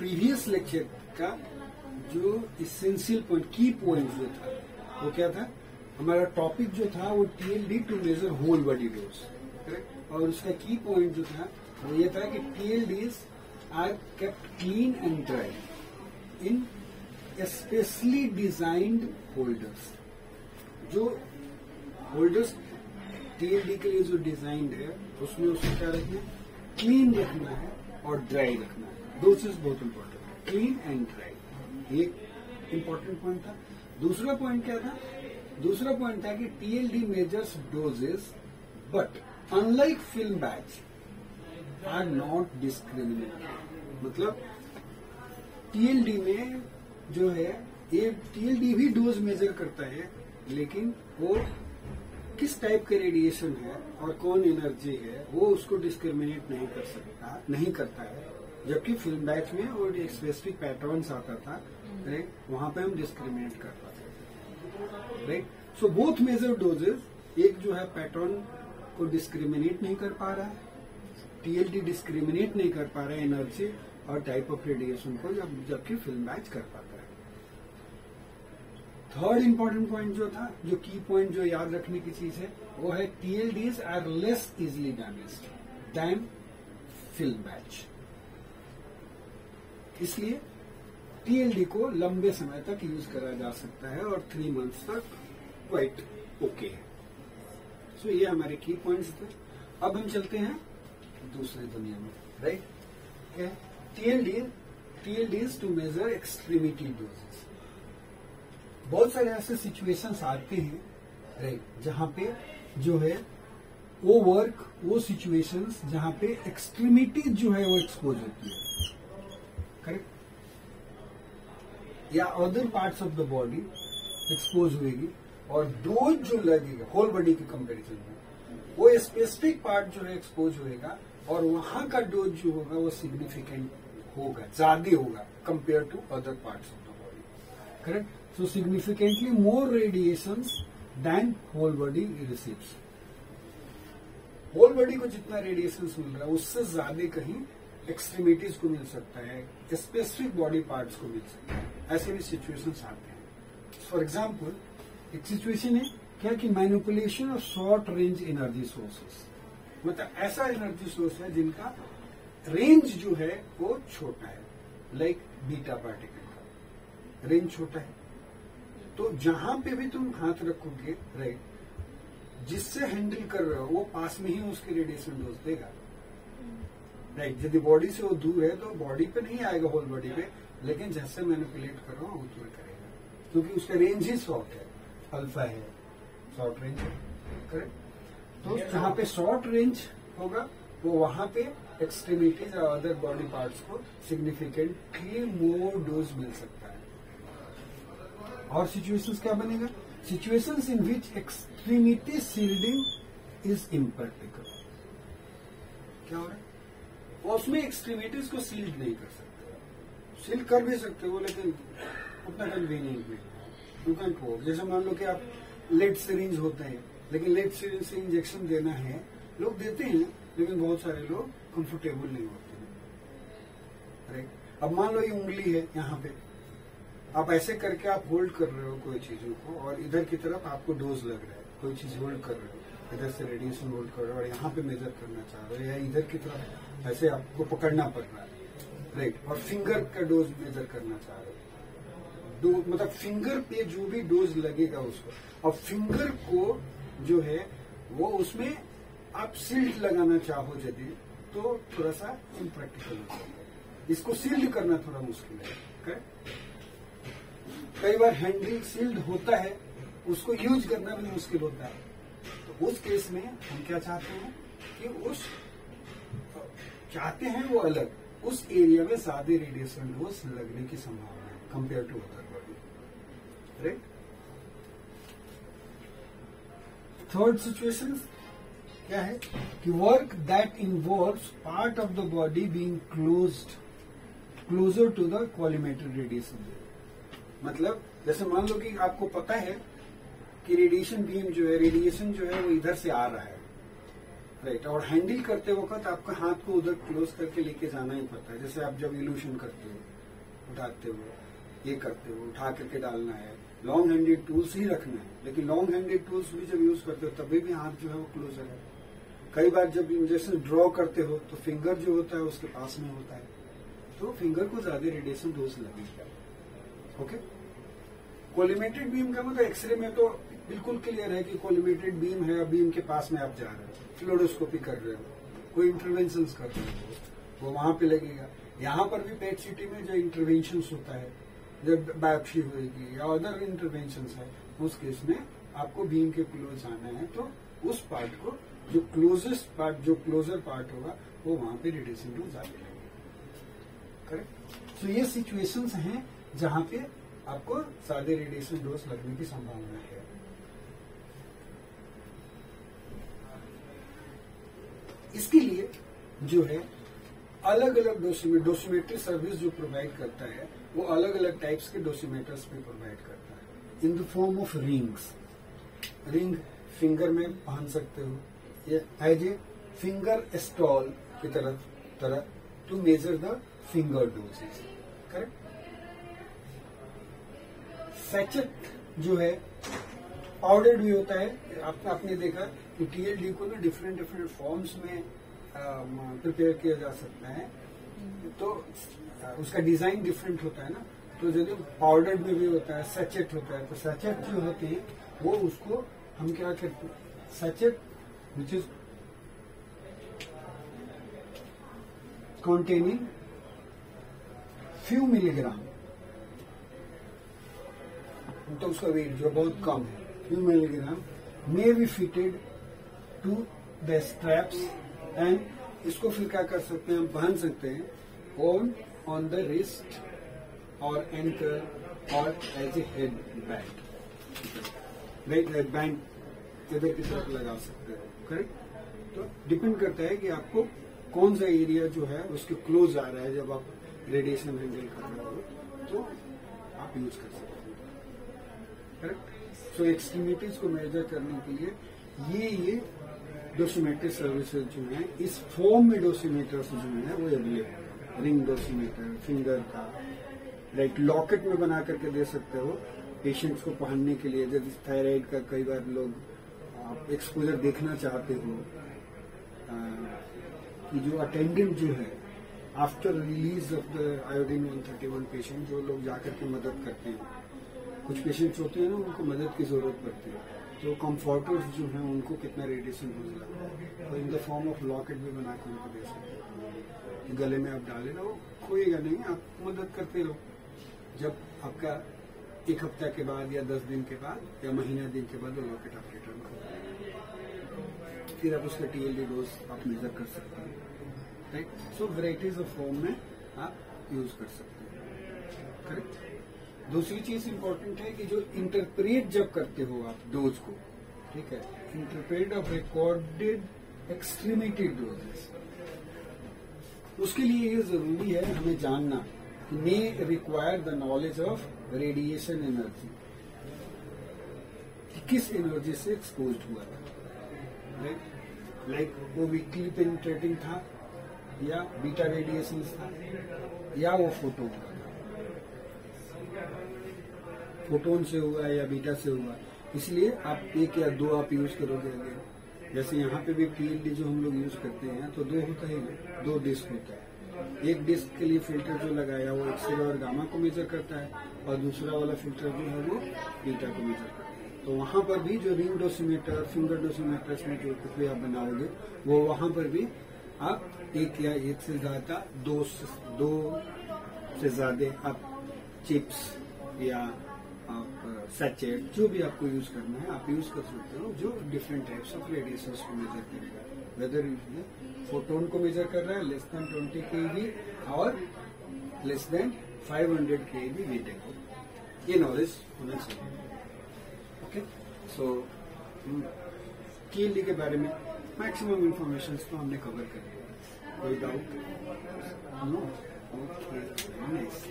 Previous lecture का जो essential point, की पॉइंट जो था वो क्या था, हमारा टॉपिक जो था वो TLD to measure whole body dose, correct. और उसका की पॉइंट जो था वो ये था कि TLDs are kept clean and dry in specially designed holders. जो होल्डर्स टीएलडी के लिए जो डिजाइंड है उसमें उसको क्या रखना है, क्लीन रखना है और ड्राई रखना है। दो चीज बहुत इंपॉर्टेंट है, क्लीन एंड ड्राई, एक इंपॉर्टेंट पॉइंट था। दूसरा पॉइंट क्या था, दूसरा पॉइंट था कि TLD measures doses but unlike film badge are not discriminated. मतलब टीएलडी में जो है ये टीएलडी भी डोज मेजर करता है, लेकिन वो किस टाइप के रेडिएशन है और कौन एनर्जी है वो उसको डिस्क्रिमिनेट नहीं कर सकता, नहीं करता है। जबकि फिल्म बैच में वो एक स्पेसिफिक पैटर्न्स आता था, राइट, वहां पे हम डिस्क्रिमिनेट कर पाते थे, right. So both major doses, एक जो है पैटर्न को डिस्क्रिमिनेट नहीं कर पा रहा है, टीएलडी डिस्क्रिमिनेट नहीं कर पा रहा है एनर्जी और टाइप ऑफ रेडिएशन को, जबकि फिल्म बैच कर पाता है। थर्ड इंपॉर्टेंट पॉइंट जो था, जो की पॉइंट जो याद रखने की चीज है, वो है TLDs are less easily damaged than film batch. इसलिए टीएलडी को लंबे समय तक यूज करा जा सकता है और 3 मंथ्स तक क्वाइट ओके है। सो ये हमारे की पॉइंट्स थे। अब हम चलते हैं दूसरी दुनिया में, right. TLDs to measure extremity doses. बहुत सारे ऐसे सिचुएशंस आते हैं, राइट, जहां पे जो है वो वर्क, वो सिचुएशंस जहां पे एक्सट्रीमिटी जो है वो एक्सपोज होती है, करेक्ट, या other parts of the body expose होगी और डोज जो लगेगा होल बॉडी के कंपैरिजन में वो स्पेसिफिक पार्ट जो है एक्सपोज होएगा और वहां का डोज जो होगा वो सिग्निफिकेंट होगा, ज्यादा होगा compare to other parts of the body, correct. So significantly more radiations than whole body receives. Whole body को जितना रेडिएशन मिल रहा है उससे ज्यादा कहीं एक्सट्रीमिटीज को मिल सकता है, स्पेसिफिक बॉडी पार्ट्स को मिल सकता है। ऐसे भी सिचुएशंस आते हैं। फॉर एग्जाम्पल एक सिचुएशन है क्या कि manipulation of short range energy sources, मतलब ऐसा एनर्जी सोर्स है जिनका रेंज जो है वो छोटा है, लाइक बीटा पार्टिकल का रेंज छोटा है। तो जहां पे भी तुम हाथ रखोगे, राइट, जिससे हैंडल कर रहे हो वो पास में ही उसके रेडिएशन डोज देगा, राइट। यदि बॉडी से वो दूर है तो बॉडी पे नहीं आएगा होल बॉडी पे, लेकिन जैसे मैनिपुलेट कर रहा हूं उतना करेगा, क्योंकि उसका रेंज ही शॉर्ट है, अल्फा है, शॉर्ट रेंज है, करेक्ट। तो जहां पे शॉर्ट रेंज होगा वो वहां पे एक्सट्रीमिटीज और अदर बॉडी पार्ट्स को सिग्निफिकेंटली मोर डोज मिल सकता है। और सिचुएशंस क्या बनेगा, situations in which extremity shielding is impractical. क्या हो रहा है, और उसमें एक्सट्रीमिटीज को सील्ड नहीं कर सकते, सील कर भी सकते हो लेकिन उतना कन्वीनियंट नहीं, यू कैंट वर्क। जैसे मान लो कि आप लेड सिरिंज होते हैं, लेकिन लेड सिरिंज से इंजेक्शन देना है, लोग देते हैं लेकिन बहुत सारे लोग कंफर्टेबल नहीं होते हैं, राइट। अब मान लो ये उंगली है, यहाँ पे आप ऐसे करके आप होल्ड कर रहे हो कोई चीजों को और इधर की तरफ आपको डोज लग रहा है, कोई चीज होल्ड कर रहे हो, इधर से रेडिएशन होल्ड कर रहे हो और यहाँ पे मेजर करना चाह रहे हो, या इधर की तरफ ऐसे आपको पकड़ना पड़ रहा है, राइट, और फिंगर का डोज मेजर करना चाह रहे हो, मतलब फिंगर पे जो भी डोज लगेगा उसको, और फिंगर को जो है वो उसमें आप सील्ड लगाना चाहो यदि तो थोड़ा सा इम्प्रैक्टिकल हो सकता है, इसको सील्ड करना थोड़ा मुश्किल है, करेक्ट। कई बार हैंडल सील्ड होता है, उसको यूज करना भी मुश्किल होता है, तो उस केस में हम क्या चाहते हैं कि चाहते हैं वो अलग, उस एरिया में ज्यादा रेडिएशन डोज लगने की संभावना है compare to other body, right. Third situation क्या है कि work that involves part of the body being closer to the collimated radiation. मतलब जैसे मान लो कि आपको पता है कि रेडिएशन बीम जो है, रेडिएशन जो है वो इधर से आ रहा है, राइट। और हैंडल करते वक्त आपका हाथ को उधर क्लोज करके लेके जाना ही पड़ता है। जैसे आप जब इल्यूशन करते हो, उठाते हो, ये करते हो, उठा करके डालना है, लॉन्ग हैंडेड टूल्स ही रखना है। लेकिन लॉन्ग हैंडेड टूल्स भी जब यूज करते हो तभी भी हाथ जो है वो क्लोजर है। कई बार जब इंजेक्शन ड्रॉ करते हो तो फिंगर जो होता है उसके पास में होता है, तो फिंगर को ज्यादा रेडिएशन डोज लगेगा। ओके। कोलिमेटेड बीम का मतलब एक्सरे में तो बिल्कुल क्लियर है कि कोलिमेटेड बीम है, बीम के पास में आप जा रहे हो, फ्लोरोस्कोपी कर रहे हो, कोई इंटरवेंशन कर रहे हो, वो वहां पे लगेगा। यहाँ पर भी पेट सिटी में जो इंटरवेंशन होता है, जब बायोप्सी होगी या अदर इंटरवेंशन है, उस केस में आपको बीम के क्लोज आना है, तो उस पार्ट को जो क्लोजेस्ट पार्ट, जो क्लोजर पार्ट होगा, वो वहां पे रेडिएशन डोज आगे लगेगा। करेक्ट। तो ये सिचुएशंस हैं जहां पे आपको ज्यादा रेडिएशन डोज लगने की संभावना है। इसके लिए जो है अलग अलग डोसीमेट्री सर्विस जो प्रोवाइड करता है, वो अलग अलग टाइप्स के डोसीमेटर्स भी प्रोवाइड करता है in the form of rings. Ring finger में पहन सकते हो, एज ए फिंगर स्टॉल की तरह to measure the finger doses. Correct. Sachet जो है पाउडर्ड भी होता है। आपने देखा कि टीएलडी को ना डिफरेंट फॉर्म्स में प्रिपेयर किया जा सकता है, तो उसका डिजाइन डिफरेंट होता है ना। तो यदि पाउडर्ड में भी होता है, सैचेट होता है, तो सैचेट जो होते हैं वो उसको हम क्या करते हैं, sachet which is containing few milligram, तो उसका वेट जो बहुत कम है, few milligram, may be fitted to the straps and इसको फिर क्या कर सकते हैं, हम पहन सकते हैं on the wrist और ankle और as a head band, band इधर की तरफ लगा सकते हो। करेक्ट। तो डिपेंड करता है कि आपको कौन सा एरिया जो है उसके क्लोज आ रहा है, जब आप रेडिएशन हैंडल कर रहे हो तो आप यूज कर सकते हो। करेक्ट। सो एक्सट्रीमिटीज को मेजर करने के लिए ये डोसीमेट्री सर्विसेज जो है, इस फॉर्म में डोसीमीटर्स जो है वो अवेलेबल है। रिंग डोसीमीटर, फिंगर का, राइट, लॉकेट में बना करके दे सकते हो पेशेंट्स को पहनने के लिए। जैसे थायराइड का कई बार लोग एक्सपोजर देखना चाहते हो कि जो अटेंडेंट जो है after release of the iodine 131 patient, जो लोग जाकर के मदद करते हैं, कुछ पेशेंट्स होते हैं ना उनको मदद की जरूरत पड़ती है, तो कंफर्टर्स जो हैं उनको कितना रेडिएशन हो जाता है, तो in the form of locket भी बना के उनको दे सकते हैं। गले में आप डाले रहो, खोएगा नहीं, आप मदद करते रहो। जब आपका 1 हफ्ता के बाद या 10 दिन के बाद या महीना दिन के बाद वो लॉकेट आप रिटर्न करो, फिर आप उसका टीएलडी डोज आप मेजर कर सकते हैं। Right. So varieties of form में आप यूज कर सकते हैं। करेक्ट। दूसरी चीज इंपॉर्टेंट है कि जो इंटरप्रेट जब करते हो आप डोज को, ठीक है, interpret of recorded extremity doses, उसके लिए ये जरूरी है हमें जानना may require the knowledge of radiation energy, किस एनर्जी से एक्सपोज हुआ था। राइट। लाइक वो वीकली पेनिट्रेटिंग था, या बीटा रेडिएशन था, या वो फोटोन का था, फोटोन से हुआ या बीटा से हुआ। इसलिए आप 1 या 2 आप यूज करोगे। जैसे यहाँ पे भी टीएलडी जो हम लोग यूज करते हैं तो 2 होता है, 2 डिस्क होता है। एक डिस्क के लिए फिल्टर जो लगाया वो एक्सरे और गामा को मेजर करता है, और दूसरा वाला फिल्टर जो है वो बीटा को मेजर करता है। तो वहां पर भी जो रिंग डोसीमीटर, फिंगर डोसीमीटर्स में जो कुछ भी आप बनाओगे, वो वहां पर भी आप 1 या 1 से ज्यादा 2 से ज्यादा आप चिप्स या आप सैचेट जो भी आपको यूज करना है आप यूज कर सकते हो, जो डिफरेंट टाइप्स ऑफ रेडिएशन को मेजर करेगा। वेदर फोटोन को मेजर कर रहा है लेस देन 20 kV और लेस देन 500 kV वीटेक, ये नॉलेज होना चाहिए। ओके। सो टीएलडी के बारे में मैक्सिमम इंफॉर्मेशन तो हमने कवर कर दिया। कोई डाउट? नो? Okay, nice.